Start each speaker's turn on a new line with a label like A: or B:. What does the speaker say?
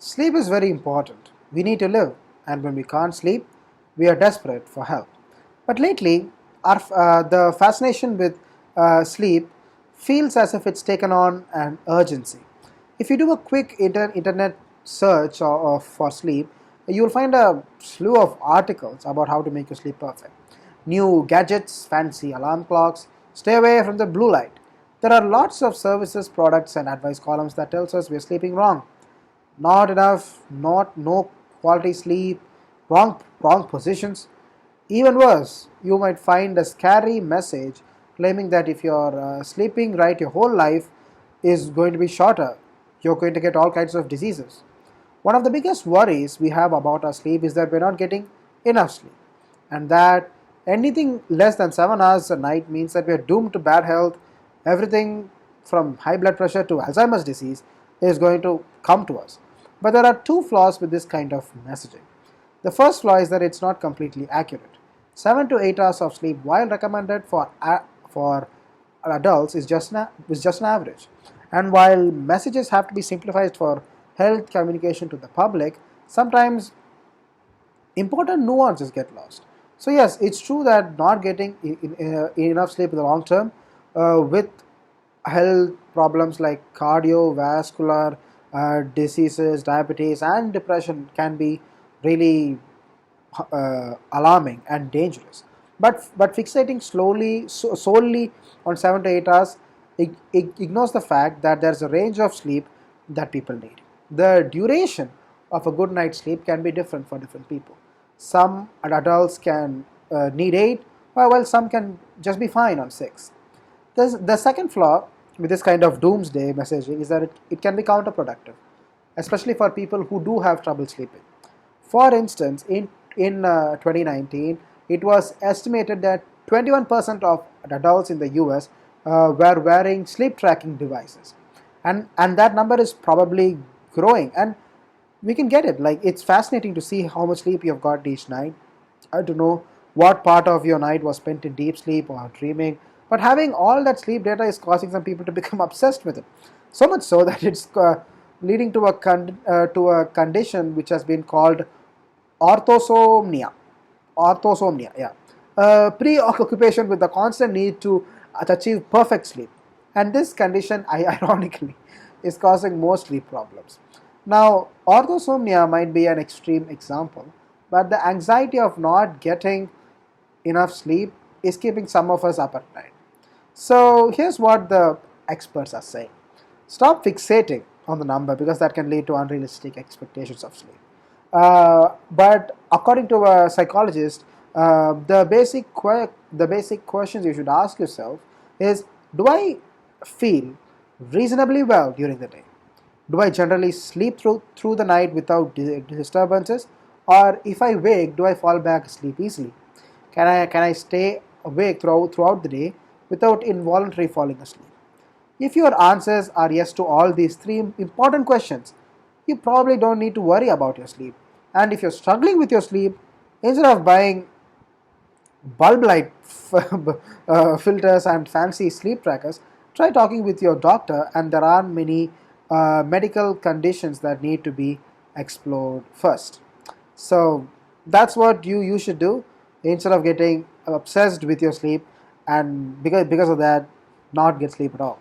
A: Sleep is very important. We need to live, and when we can't sleep, we are desperate for help. But lately, the fascination with sleep feels as if it's taken on an urgency. If you do a quick internet search for sleep, you will find a slew of articles about how to make your sleep perfect. New gadgets, fancy alarm clocks, stay away from the blue light. There are lots of services, products, and advice columns that tells us we're sleeping wrong, not enough, not no quality sleep, wrong positions. Even worse, you might find a scary message claiming that if you're sleeping right your whole life is going to be shorter. You're going to get all kinds of diseases. One of the biggest worries we have about our sleep is that we're not getting enough sleep, and that anything less than 7 hours a night means that we're doomed to bad health. Everything from high blood pressure to Alzheimer's disease is going to come to us. But there are two flaws with this kind of messaging. The first flaw is that it's not completely accurate. 7 to 8 hours of sleep, while recommended for adults, is just an average. And while messages have to be simplified for health communication to the public, sometimes important nuances get lost. So yes, it's true that not getting enough sleep in the long term, with health problems like cardiovascular diseases, diabetes, and depression can be really alarming and dangerous. But fixating solely on 7 to 8 hours ignores the fact that there's a range of sleep that people need. The duration of a good night's sleep can be different for different people. Some adults can need 8, while some can just be fine on 6. The second flaw with this kind of doomsday messaging is that it can be counterproductive, especially for people who do have trouble sleeping. For instance, in 2019, it was estimated that 21% of adults in the US were wearing sleep tracking devices, and that number is probably growing. And we can get it. Like, it's fascinating to see how much sleep you've got each night. I don't know what part of your night was spent in deep sleep or dreaming, but having all that sleep data is causing some people to become obsessed with it. So much so that it's leading to to a condition which has been called orthosomnia. Orthosomnia, yeah. Preoccupation with the constant need to achieve perfect sleep. And this condition, ironically, is causing more sleep problems. Now, orthosomnia might be an extreme example, but the anxiety of not getting enough sleep is keeping some of us up at night. So, here's what the experts are saying: stop fixating on the number because that can lead to unrealistic expectations of sleep. But according to a psychologist, the basic questions you should ask yourself is: do I feel reasonably well during the day? Do I generally sleep through the night without disturbances? Or if I wake, do I fall back asleep easily? Can I stay awake throughout the day without involuntarily falling asleep? If your answers are yes to all these three important questions, you probably don't need to worry about your sleep. And if you're struggling with your sleep, instead of buying bulb light filters and fancy sleep trackers, try talking with your doctor. And there are many medical conditions that need to be explored first. So that's what you should do instead of getting obsessed with your sleep, and because of that, not get sleep at all.